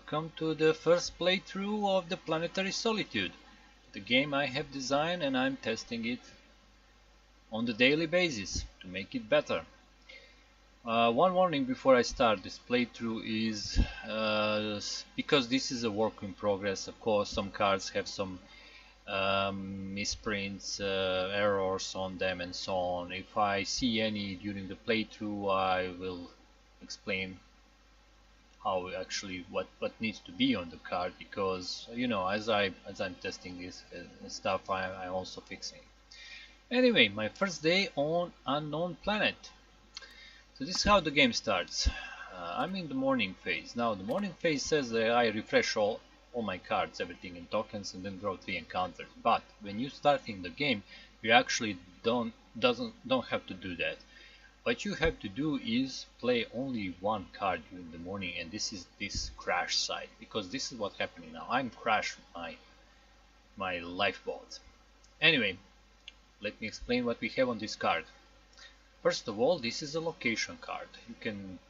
welcome to the first playthrough of the Planetary Solitude, the game I have designed and I'm testing it on the daily basis to make it better. One warning before I start this playthrough is because this is a work in progress. Of course, some cards have some misprints, errors on them and so on. If I see any during the playthrough, I will explain how actually what needs to be on the card, because as I'm testing this stuff, I'm also fixing. Anyway, my first day on unknown planet. So this is how the game starts. I'm in the morning phase. Now the morning phase says that I refresh all my cards, everything in tokens, and then draw 3 encounters. But when you starting the game, you actually don't have to do that. What you have to do is play only one card during the morning, and this is this crash site, because this is what's happening now. I'm crashed my lifeboat. Anyway, let me explain what we have on this card. First of all, this is a location card. You can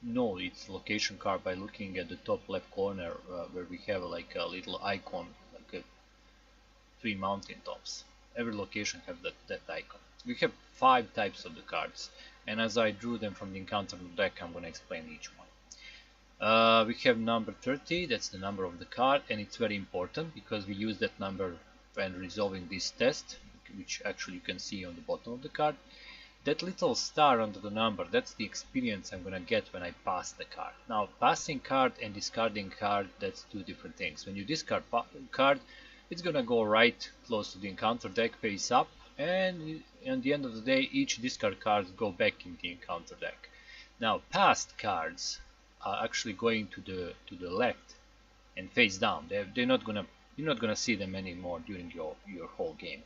know it's a location card by looking at the top left corner where we have like a little icon, like 3 mountain tops. Every location have that icon. We have 5 types of the cards, and as I drew them from the encounter deck, I'm going to explain each one. We have number 30, that's the number of the card, and it's very important because we use that number when resolving this test, which actually you can see on the bottom of the card. That little star under the number, that's the experience I'm gonna get when I pass the card. Now, passing card and discarding card, that's 2 different things. When you discard card, it's gonna go right close to the encounter deck, face up, and at the end of the day, each discard cards go back in the encounter deck. Now, passed cards are actually going to the left and face down. You're not gonna see them anymore during your whole game,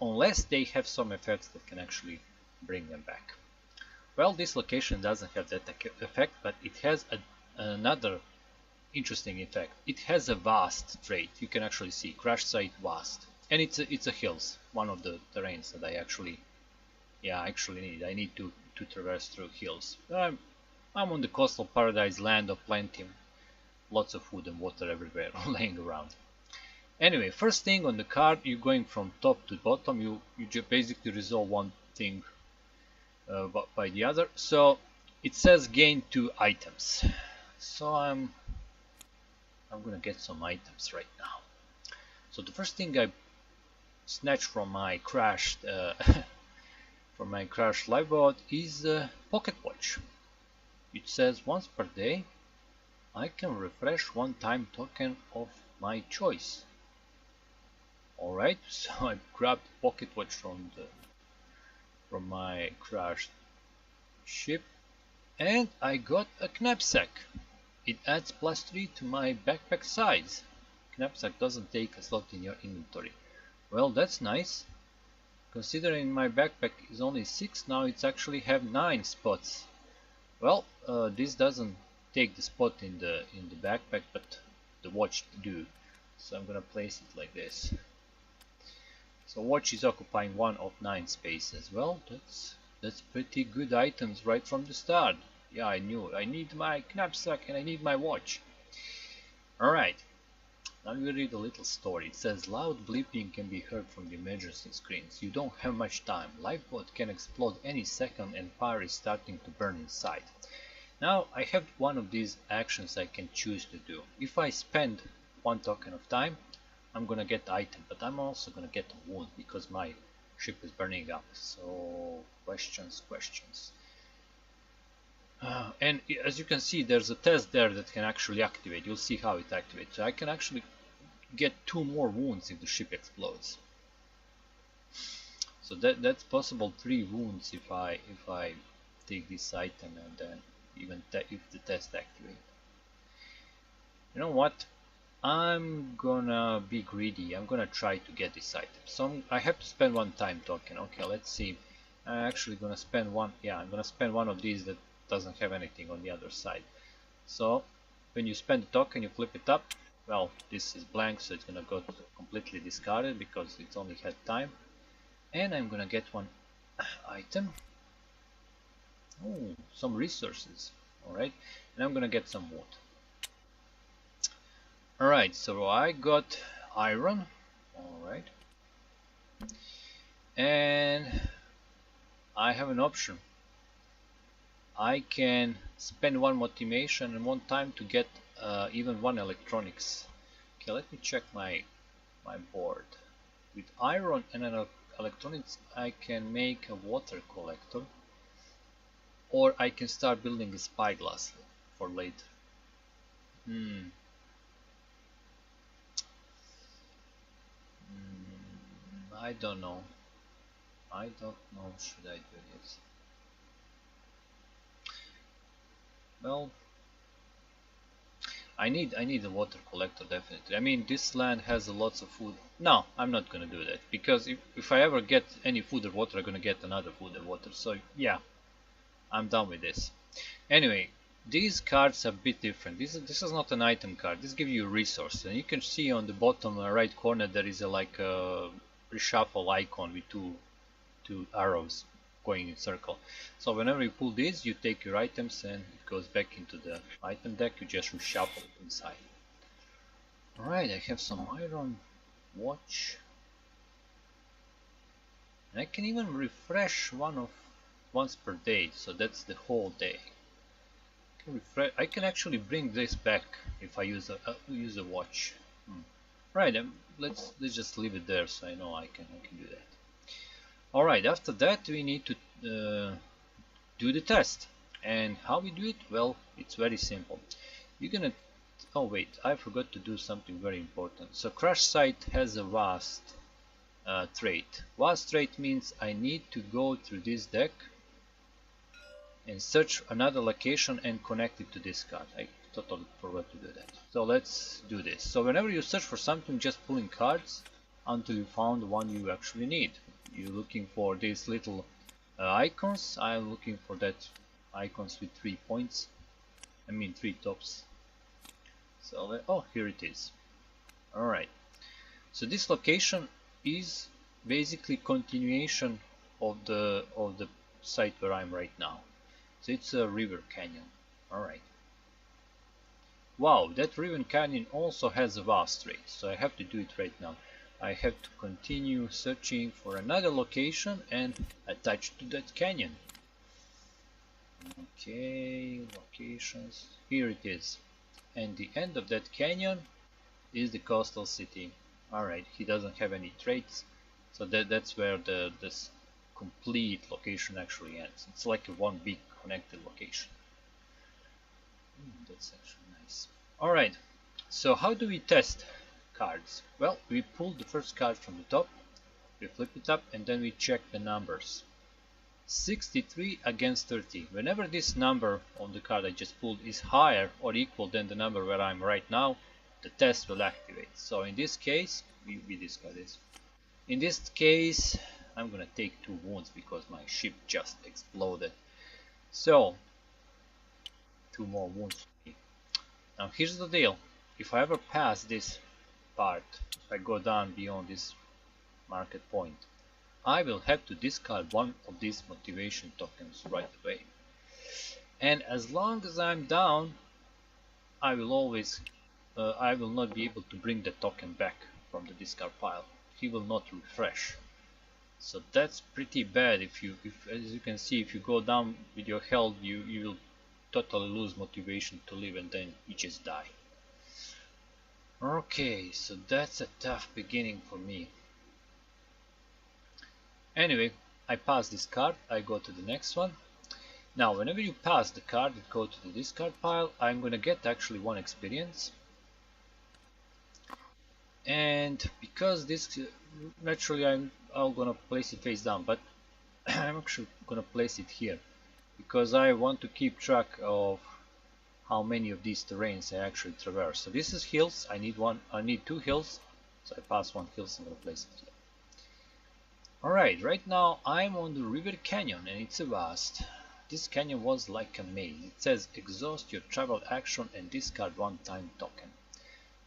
unless they have some effects that can actually bring them back. Well, this location doesn't have that effect, but it has another interesting effect. It has a vast trait. You can actually see crash site vast, and it's a hills, one of the terrains that I actually need. I need to traverse through hills. I'm on the coastal paradise, land of plenty, lots of food and water everywhere laying around. Anyway, first thing on the card, you're going from top to bottom. You basically resolve one thing by the other. So it says gain 2 items. So I'm gonna get some items right now. So the first thing I snatched from my crashed lifeboat is a pocket watch. It says once per day I can refresh 1 time token of my choice. Alright, so I grabbed pocket watch from my crashed ship, and I got a knapsack. It adds +3 to my backpack size. Knapsack doesn't take a slot in your inventory. Well, that's nice. Considering my backpack is only 6, now it's actually have 9 spots. Well, this doesn't take the spot in the backpack, but the watch do. So I'm gonna place it like this. So watch is occupying 1 of 9 spaces. Well, that's pretty good items right from the start. Yeah, I knew I need my knapsack and I need my watch. Alright, now we read a little story. It says loud bleeping can be heard from the emergency screens. You don't have much time. Lifeboat can explode any second and fire is starting to burn inside. Now I have one of these actions I can choose to do. If I spend 1 token of time, I'm gonna get item, but I'm also gonna get a wound because my ship is burning up. So questions. And as you can see, there's a test there that can actually activate. You'll see how it activates. So I can actually get 2 more wounds if the ship explodes. So that's possible 3 wounds if I take this item, and then even if the test activates. You know what? I'm gonna be greedy. I'm gonna try to get this item. So I have to spend 1 time token. Okay, let's see. I'm actually gonna spend 1. Yeah, I'm gonna spend 1 of these that doesn't have anything on the other side. So when you spend the token, you flip it up. Well, this is blank, so it's gonna go completely discarded because it's only had time. And I'm gonna get 1 item. Oh, some resources. Alright, and I'm gonna get some wood. Alright, so I got iron. Alright. And I have an option. I can spend one motivation and one time to get even one electronics. Okay, let me check my board. With iron and an electronics, I can make a water collector, or I can start building a spyglass for later. I don't know. I don't know. Should I do this? Well, I need a water collector definitely. I mean, this land has lots of food. No, I'm not gonna do that because if I ever get any food or water, I'm gonna get another food and water. So yeah, I'm done with this. Anyway, these cards are a bit different. This is not an item card. This gives you a resource, and you can see on the bottom right corner there is like a reshuffle icon with two arrows going in circle. So whenever you pull this, you take your items and it goes back into the item deck. You just reshuffle it inside. Alright, I have some iron watch. And I can even refresh once per day, so that's the whole day. I can actually bring this back if I use a watch. Right, let's just leave it there so I know I can do that. Alright, after that we need to do the test. And how we do it? Well, it's very simple. You're gonna... Oh wait, I forgot to do something very important. So crash site has a vast trait. Vast trait means I need to go through this deck and search another location and connect it to this card. I totally forgot to do that. So let's do this. So whenever you search for something, just pulling cards until you found the one you actually need. You're looking for these little icons. I'm looking for that icons with 3 points. I mean 3 tops. So oh, here it is. Alright. So this location is basically continuation of the site where I'm right now. So it's a river canyon. Alright. Wow, that river canyon also has a vast rate, so I have to do it right now. I have to continue searching for another location and attach to that canyon. Okay, locations. Here it is. And the end of that canyon is the coastal city. Alright, he doesn't have any traits, so that's where this complete location actually ends. It's like a one big connected location. That's actually nice. Alright, so how do we test cards? Well, we pull the first card from the top, we flip it up, and then we check the numbers. 63 against 30. Whenever this number on the card I just pulled is higher or equal than the number where I'm right now, the test will activate. So in this case, we discard this. In this case, I'm gonna take 2 wounds because my ship just exploded. So 2 more wounds for me. Now here's the deal. If I ever pass this part, if I go down beyond this market point, I will have to discard one of these motivation tokens right away. And as long as I'm down, I will not be able to bring the token back from the discard pile. He will not refresh. So that's pretty bad. If as you can see, if you go down with your health, you will totally lose motivation to live, and then you just die. Okay, so that's a tough beginning for me. Anyway, I pass this card, I go to the next one. Now, whenever you pass the card and go to the discard pile, I'm gonna get actually 1 experience. And because this, naturally I'm gonna place it face down, but I'm actually gonna place it here because I want to keep track of how many of these terrains I actually traverse. So this is hills. I need 2 hills, so I pass 1 hill, so I'm gonna place it here. Alright, right now I'm on the river canyon and it's a vast. This canyon was like a maze. It says exhaust your travel action and discard 1 time token.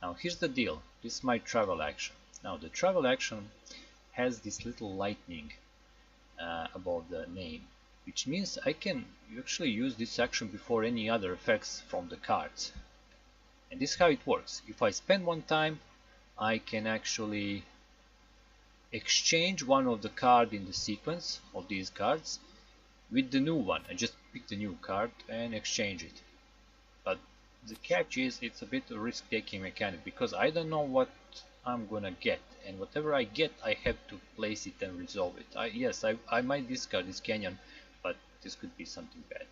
Now here's the deal. This is my travel action. Now the travel action has this little lightning above the name, which means I can actually use this action before any other effects from the cards. And this is how it works. If I spend one time, I can actually exchange one of the card in the sequence of these cards with the new one. I just pick the new card and exchange it. But the catch is it's a bit a risk-taking mechanic because I don't know what I'm gonna get, and whatever I get I have to place it and resolve it. Yes, I might discard this canyon, but this could be something bad.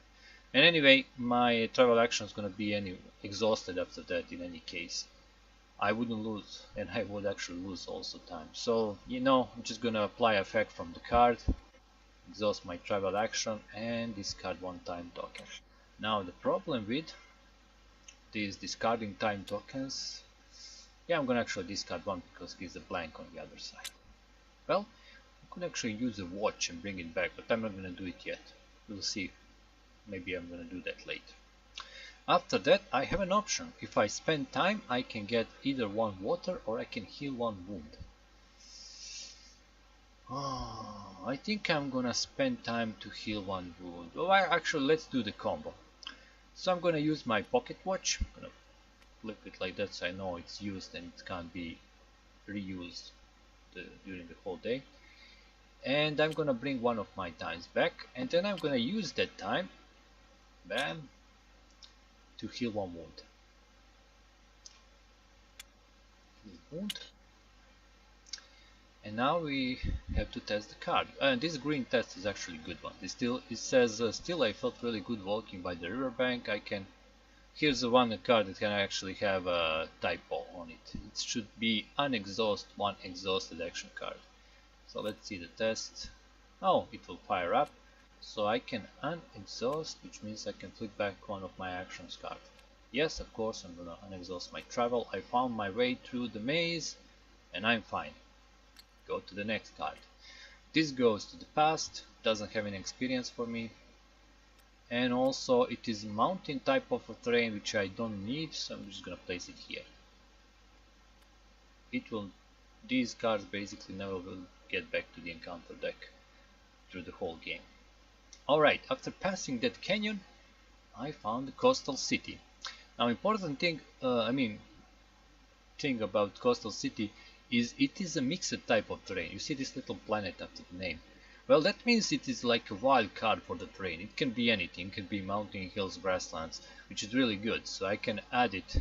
And anyway, my travel action is gonna be exhausted after that in any case. I wouldn't lose, and I would actually lose also time. So, you know, I'm just gonna apply effect from the card, exhaust my travel action, and discard one time token. Now the problem with these discarding time tokens, yeah, I'm gonna actually discard one because he's a blank on the other side. Well, I could actually use a watch and bring it back, but I'm not gonna do it yet. We'll see. Maybe I'm gonna do that later. After that, I have an option. If I spend time, I can get either one water or I can heal one wound. Oh, I think I'm gonna spend time to heal one wound. Oh, actually, let's do the combo. So I'm gonna use my pocket watch. I'm gonna flip it like that so I know it's used and it can't be reused during the whole day. And I'm gonna bring one of my times back, and then I'm gonna use that time, bam, to heal one wound. And now we have to test the card. And this green test is actually a good one. It says still I felt really good walking by the riverbank. Here's the one card that can actually have a typo on it. It should be one exhausted action card. So let's see the test. Oh, it will fire up. So I can unexhaust, which means I can flip back one of my actions card. Yes, of course, I'm gonna unexhaust my travel. I found my way through the maze and I'm fine. Go to the next card. This goes to the past, doesn't have any experience for me. And also it is mountain type of a terrain which I don't need, so I'm just gonna place it here. These cards basically never will get back to the encounter deck through the whole game. Alright, after passing that canyon, I found the coastal city. Now important thing, thing about coastal city is it is a mixed type of terrain. You see this little planet after the name. Well, that means it is like a wild card for the terrain. It can be anything. It can be mountain, hills, grasslands, which is really good. So I can add it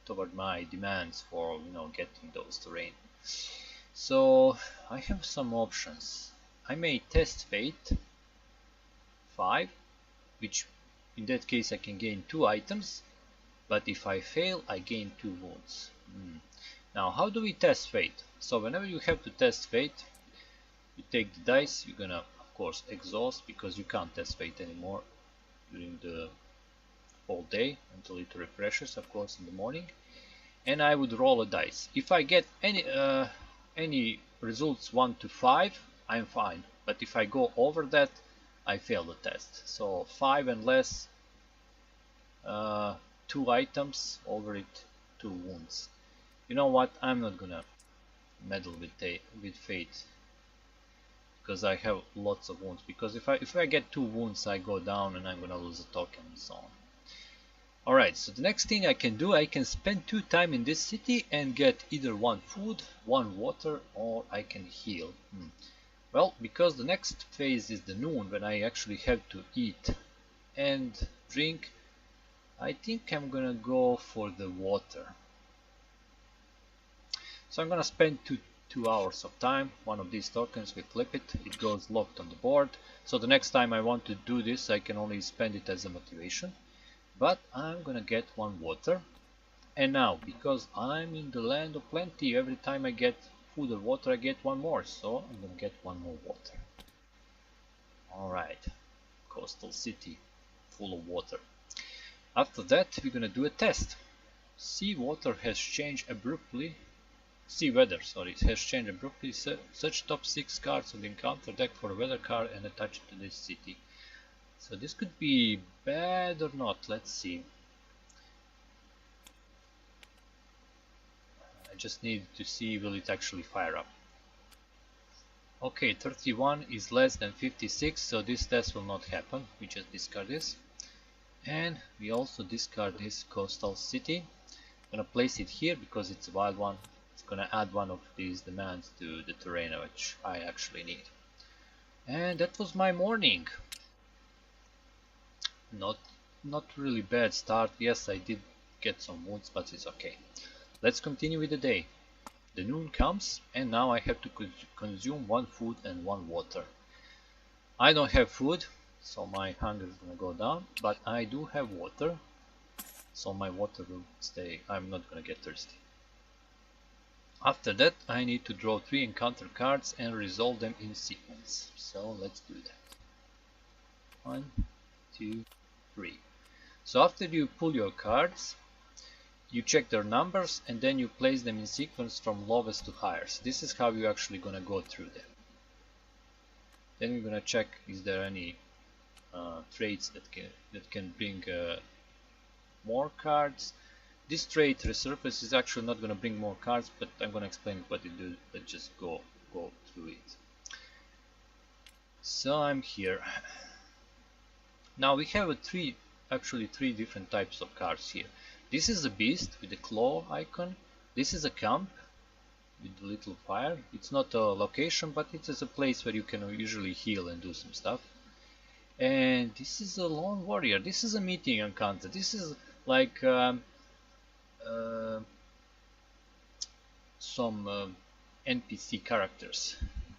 toward my demands for, you know, getting those terrain. So I have some options. I may test fate 5, which in that case I can gain 2 items, but if I fail I gain 2 wounds. Now how do we test fate? So whenever you have to test fate, you take the dice, you're gonna of course exhaust because you can't test fate anymore during the whole day until it refreshes, of course, in the morning. And I would roll a dice. If I get any results 1 to 5, I'm fine, but if I go over that, I fail the test. So 5 and less, 2 items, over it 2 wounds. You know what, I'm not gonna meddle with fate because I have lots of wounds, because if I get 2 wounds I go down and I'm gonna lose a token and so on. Alright, so the next thing I can do, I can spend 2 time in this city and get either 1 food, 1 water, or I can heal. Well, because the next phase is the noon when I actually have to eat and drink, I think I'm gonna go for the water. So I'm gonna spend 2 hours of time. One of these tokens, we flip it, it goes locked on the board. So the next time I want to do this, I can only spend it as a motivation. But I'm gonna get 1 water. And now, because I'm in the land of plenty, every time I get food or water I get 1 more, so I'm gonna get 1 more water. Alright, coastal city full of water. After that we're gonna do a test. Sea weather has changed abruptly. Such top 6 cards on the encounter deck for a weather card and attach it to this city. So this could be bad or not, let's see. I just need to see will it actually fire up. Okay, 31 is less than 56, so this test will not happen. We just discard this. And we also discard this coastal city. I'm gonna place it here because it's a wild one. It's gonna add one of these demands to the terrain, which I actually need. And that was my morning. Not not really bad start. Yes, I did get some wounds, but it's okay. Let's continue with the day. The noon comes, and now I have to consume one food and one water. I don't have food, so my hunger is gonna go down, but I do have water, so my water will stay. I'm not gonna get thirsty. After that, I need to draw 3 encounter cards and resolve them in sequence. So let's do that. 1, 2, 3. So after you pull your cards, you check their numbers and then you place them in sequence from lowest to highest. This is how you're actually gonna go through them. Then we're gonna check is there any traits that can bring more cards. This trait resurface is actually not gonna bring more cards, but I'm gonna explain what it do. Let's just go through it. So I'm here. Now we have actually three different types of cards here. This is a beast with the claw icon. This is a camp with the little fire. It's not a location, but it is a place where you can usually heal and do some stuff. And this is a lone warrior. This is a meeting encounter. This is like some NPC characters.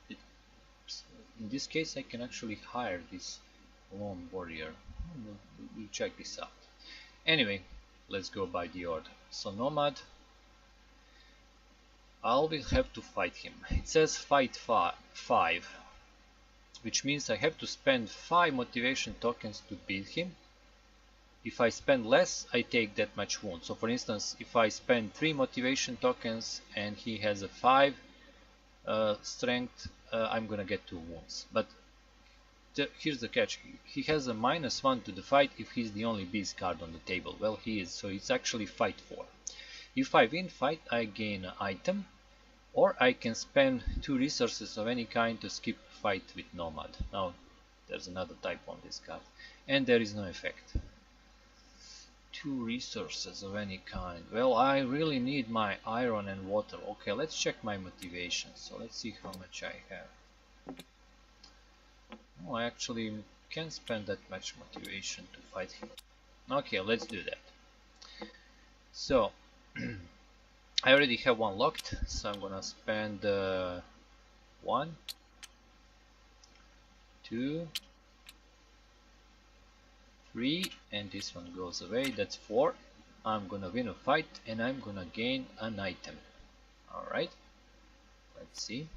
In this case, I can actually hire this lone warrior. We'll check this out. Anyway, let's go by the order. So Nomad, I will have to fight him. It says fight 5, which means I have to spend 5 motivation tokens to beat him. If I spend less, I take that much wound. So for instance, if I spend 3 motivation tokens and he has a 5 strength, I'm gonna get 2 wounds. But here's the catch, he has a -1 to the fight if he's the only beast card on the table. Well, he is, so it's actually fight 4. If I win fight, I gain an item, or I can spend 2 resources of any kind to skip fight with Nomad. Now there's another type on this card, and there is no effect. 2 resources of any kind. Well, I really need my iron and water. Okay, let's check my motivation. So let's see how much I have. Oh, I actually can't spend that much motivation to fight him. Okay, let's do that. So I already have one locked, so I'm gonna spend 1, 2, 3, and this one goes away. That's 4. I'm gonna win a fight and I'm gonna gain an item. Alright, let's see.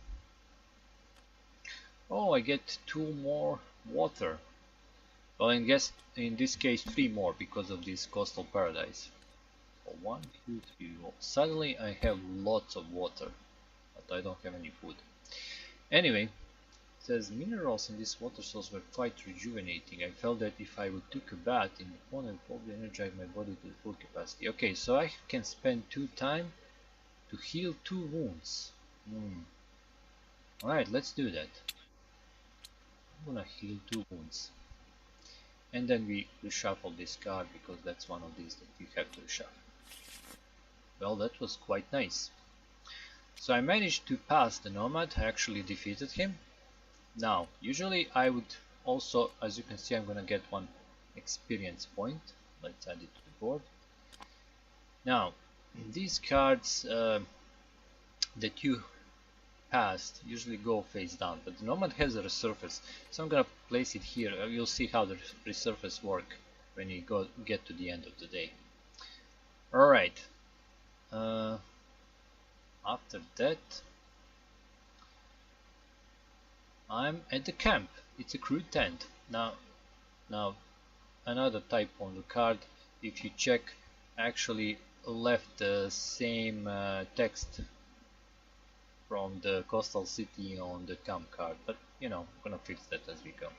Oh, I get 2 more water. Well, I guess in this case 3 more because of this coastal paradise. So 1, 2, 3. Oh, suddenly I have lots of water, but I don't have any food. Anyway, it says minerals in this water source were quite rejuvenating. I felt that if I would take a bath in the pond, I would probably energize my body to full capacity. Okay, so I can spend 2 time to heal 2 wounds. Alright, let's do that. I'm gonna heal 2 wounds. And then we reshuffle this card because that's one of these that you have to reshuffle. Well, that was quite nice. So I managed to pass the Nomad. I actually defeated him. Now, usually I would also, as you can see, I'm gonna get 1 experience point. Let's add it to the board. Now, these cards that you passed usually go face down, but the Nomad has a resurface, so I'm gonna place it here. You'll see how the resurface work when you get to the end of the day. Alright, after that I'm at the camp. It's a crew tent. Now another type on the card, if you check, actually left the same text from the coastal city on the camp card, but you know, I'm gonna fix that as we go.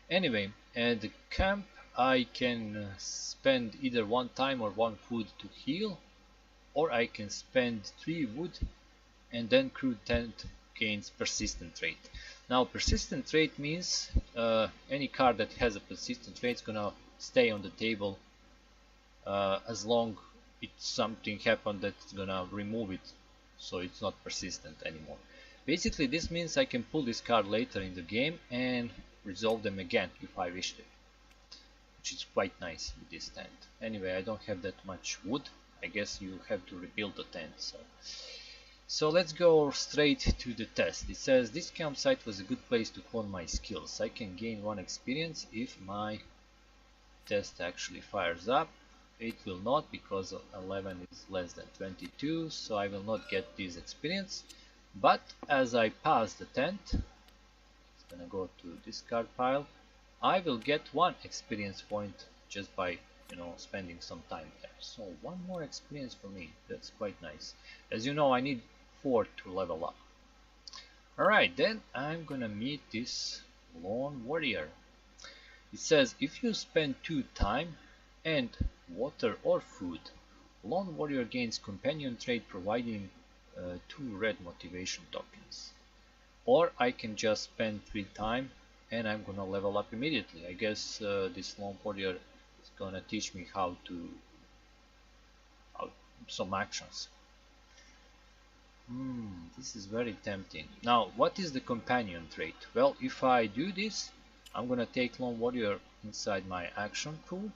Anyway, at the camp I can spend either 1 time or 1 food to heal, or I can spend 3 wood, and then crew tent gains persistent trait. Now persistent trait means any card that has a persistent trait is gonna stay on the table as long it's something happened that's gonna remove it, so it's not persistent anymore. Basically this means I can pull this card later in the game and resolve them again if I wish to, which is quite nice with this tent. Anyway, I don't have that much wood. I guess you have to rebuild the tent. So let's go straight to the test. It says this campsite was a good place to hone my skills. I can gain 1 experience if my test actually fires up. It will not, because 11 is less than 22, so I will not get this experience. But as I pass the tent, it's gonna go to discard pile, I will get 1 experience point just by spending some time there. So 1 more experience for me. That's quite nice. As you know, I need 4 to level up. Alright, then I'm gonna meet this lone warrior. It says if you spend 2 time and water or food, lone warrior gains companion trait providing 2 red motivation tokens. Or I can just spend 3 time and I'm gonna level up immediately. I guess this lone warrior is gonna teach me how some actions. This is very tempting. Now, what is the companion trait? Well, if I do this, I'm gonna take lone warrior inside my action pool,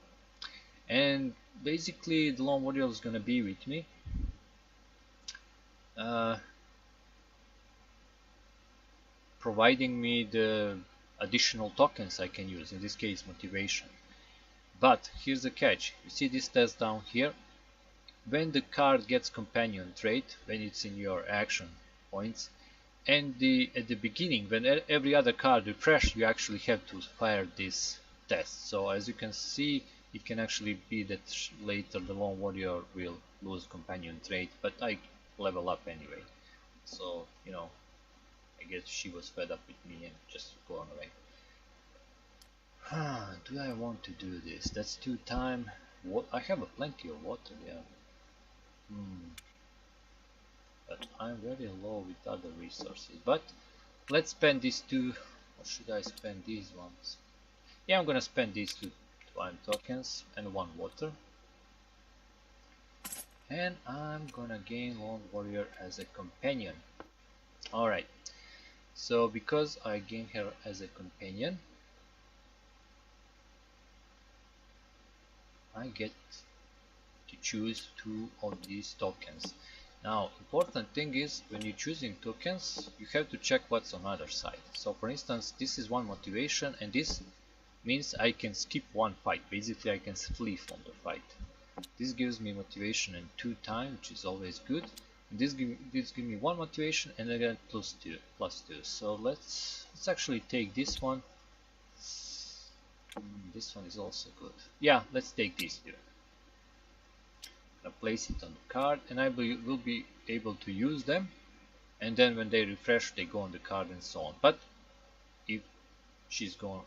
and basically the lone warrior is gonna be with me. Providing me the additional tokens I can use, in this case motivation. But here's the catch. You see this test down here? When the card gets companion trait, when it's in your action points, and at the beginning, when every other card refresh, you actually have to fire this test. So as you can see, it can actually be that later the lone warrior will lose companion trait, but I level up anyway. So I guess she was fed up with me and just gone away. Do I want to do this? That's 2 time. I have plenty of water, yeah. But I'm very low with other resources. But let's spend these 2, or should I spend these ones? Yeah, I'm gonna spend these 2 time tokens and 1 water. And I'm gonna gain lone warrior as a companion. Alright, so because I gain her as a companion, I get to choose 2 of these tokens. Now, important thing is when you're choosing tokens, you have to check what's on other side. So for instance, this is 1 motivation, and this means I can skip 1 fight. Basically, I can flee from the fight. This gives me motivation and 2 time, which is always good. And this gives me 1 motivation and again plus 2. So let's actually take this one. This one is also good. Yeah, let's take these 2. I'll place it on the card, and I will be able to use them, and then when they refresh they go on the card and so on. But if she's gone,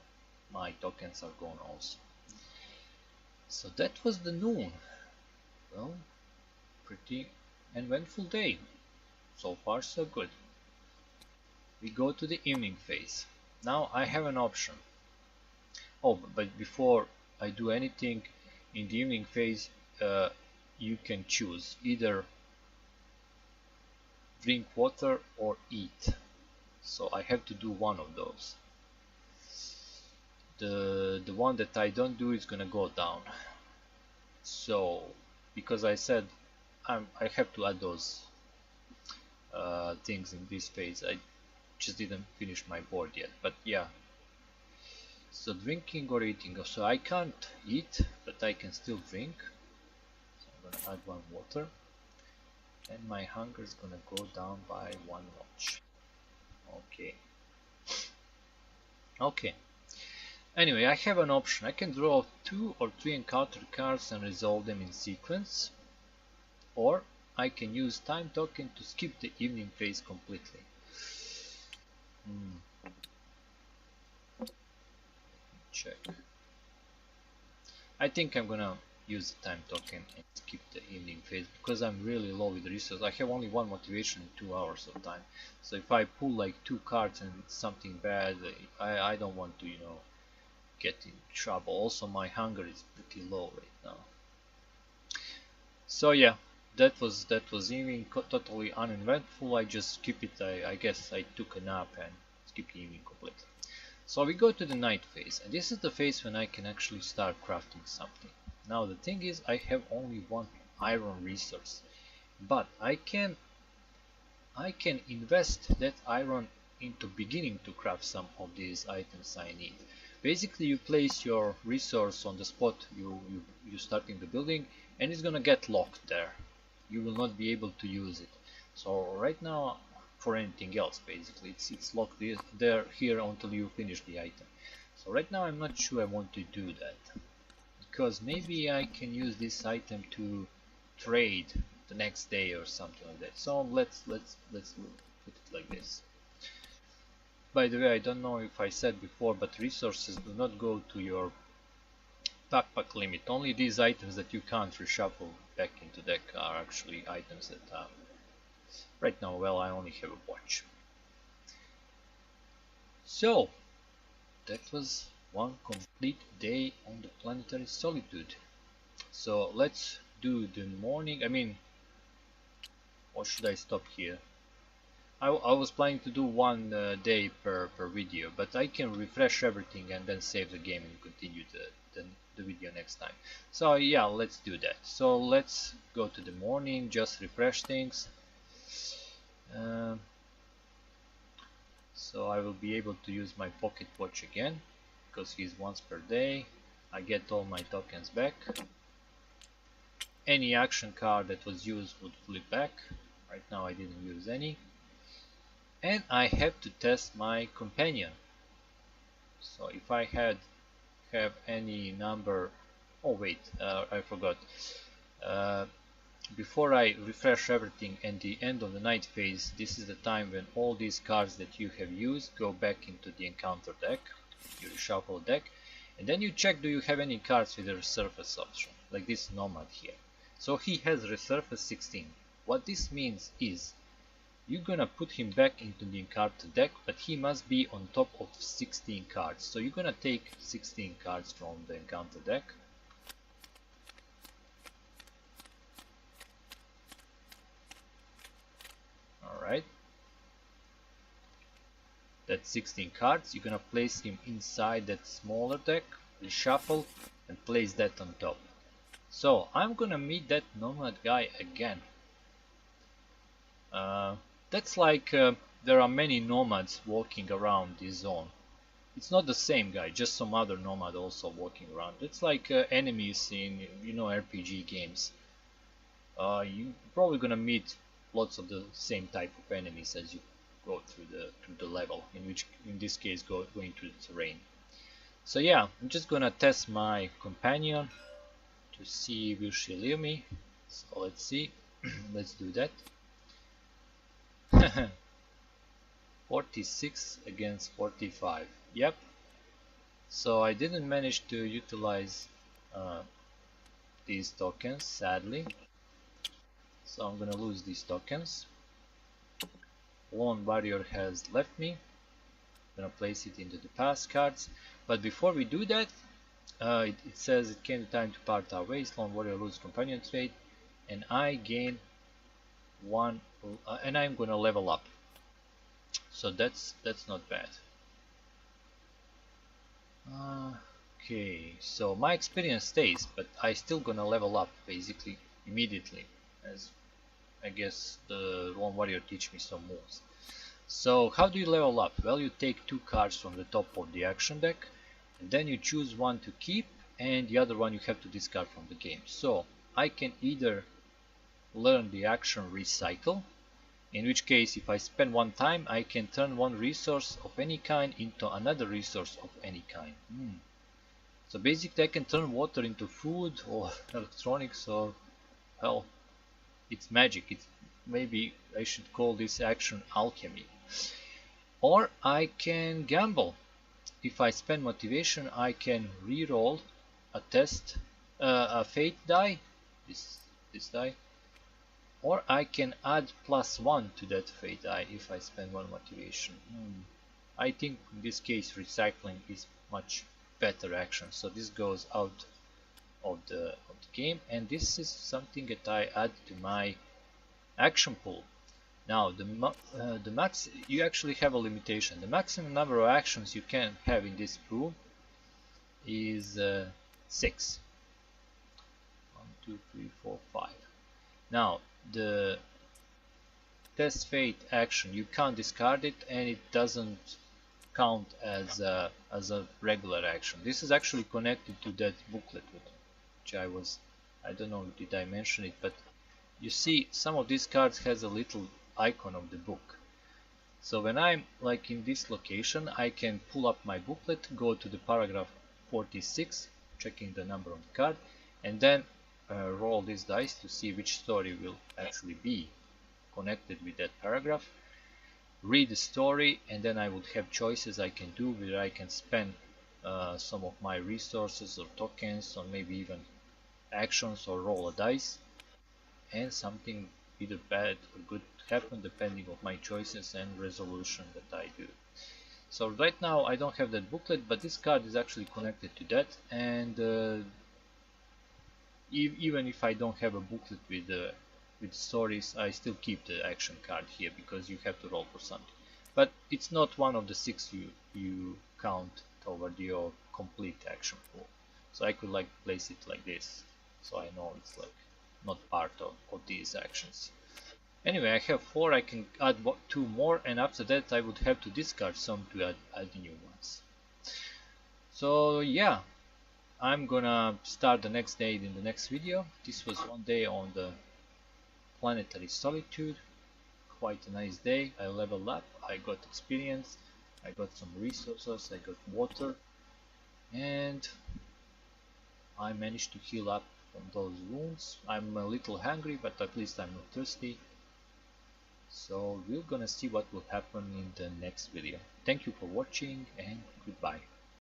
my tokens are gone also. So that was the noon. Well, pretty eventful day. So far so good. We go to the evening phase. Now I have an option. Oh, but before I do anything in the evening phase, you can choose either drink water or eat. So I have to do one of those. The one that I don't do is gonna go down. So because I said I have to add those things in this phase, I just didn't finish my board yet. But yeah. So drinking or eating. So I can't eat, but I can still drink. So I'm gonna add 1 water, and my hunger is gonna go down by 1 notch. Okay. Okay. Anyway, I have an option. I can draw 2 or 3 encounter cards and resolve them in sequence, or I can use time token to skip the evening phase completely. Check. I think I'm gonna use the time token and skip the evening phase because I'm really low with resources. I have only 1 motivation and 2 hours of time. So if I pull like 2 cards and it's something bad, I don't want to, get in trouble. Also, my hunger is pretty low right now. So yeah, that was even totally uneventful. I just skip it. I guess I took a nap and skipped the evening completely. So we go to the night phase, and this is the phase when I can actually start crafting something. Now the thing is, I have only one iron resource, but I can invest that iron into beginning to craft some of these items I need. Basically, you place your resource on the spot you starting the building, and it's gonna get locked there. You will not be able to use it. So right now, for anything else, basically, it's locked there here until you finish the item. So right now, I'm not sure I want to do that, because maybe I can use this item to trade the next day or something like that. So let's put it like this. By the way, I don't know if I said before, but resources do not go to your backpack limit. Only these items that you can't reshuffle back into deck are actually items that right now, well, I only have a watch. So that was one complete day on the Planetary Solitude. So let's do the morning. I mean, or should I stop here? I was planning to do one day per video, but I can refresh everything and then save the game and continue the video next time. So yeah, let's do that. So let's go to the morning, just refresh things. So I will be able to use my pocket watch again, because he's once per day. I get all my tokens back. Any action card that was used would flip back. Right now I didn't use any. And I have to test my companion. So if I have any number, oh wait, I forgot. Before I refresh everything and the end of the night phase, this is the time when all these cards that you have used go back into the encounter deck. You reshuffle the deck, and then you check, do you have any cards with a resurface option, like this Nomad here. So he has resurface 16. What this means is, you're gonna put him back into the encounter deck, but he must be on top of 16 cards. So you're gonna take 16 cards from the encounter deck. Alright. That's 16 cards. You're gonna place him inside that smaller deck, reshuffle, and place that on top. So I'm gonna meet that Nomad guy again. That's like there are many nomads walking around this zone. It's not the same guy, just some other nomad also walking around. It's like enemies in, you know, RPG games. You're probably gonna meet lots of the same type of enemies as you go through the level, in this case going through the terrain. So yeah, I'm just gonna test my companion to see will she leave me. So let's see. Let's do that. 46 against 45. Yep. So I didn't manage to utilize these tokens, sadly. So I'm gonna lose these tokens. Lone Warrior has left me. I'm gonna place it into the past cards. But before we do that, it says it came time to part our ways. Lone Warrior loses companion trait, and I gain one, and I'm gonna level up. So that's not bad. Okay, so my experience stays, but I still gonna level up basically immediately, as I guess the Lone Warrior teach me some moves. So how do you level up? Well, you take 2 cards from the top of the action deck, and then you choose one to keep, and the other one you have to discard from the game. So I can either learn the action recycle, in which case if I spend 1 time I can turn 1 resource of any kind into another resource of any kind. So basically I can turn water into food or electronics, or hell, it's magic. Maybe I should call this action alchemy. Or I can gamble. If I spend motivation I can reroll a test, a fate die, this die. Or I can add +1 to that fate die if I spend 1 motivation. I think in this case recycling is much better action. So this goes out of the game, and this is something that I add to my action pool. Now the max, you actually have a limitation. The maximum number of actions you can have in this pool is 6. 1, 2, 3, 4, 5. Now the test fate action, you can't discard it, and it doesn't count as a regular action. This is actually connected to that booklet, which I don't know, did I mention it, but you see some of these cards has a little icon of the book. So when I'm like in this location, I can pull up my booklet, go to the paragraph 46, checking the number on the card, and then roll this dice to see which story will actually be connected with that paragraph, read the story, and then I would have choices I can do where I can spend some of my resources or tokens, or maybe even actions, or roll a dice, and something either bad or good happen depending on my choices and resolution that I do. So right now I don't have that booklet, but this card is actually connected to that, and even if I don't have a booklet with stories, I still keep the action card here because you have to roll for something. But it's not one of the 6 you count toward your complete action pool. So I could like place it like this, so I know it's like not part of these actions. Anyway, I have 4, I can add 2 more, and after that I would have to discard some to add the new ones. So yeah, I'm gonna start the next day in the next video. This was one day on the Planetary Solitude. Quite a nice day. I leveled up, I got experience, I got some resources, I got water, and I managed to heal up from those wounds. I'm a little hungry, but at least I'm not thirsty. So we're gonna see what will happen in the next video. Thank you for watching, and goodbye.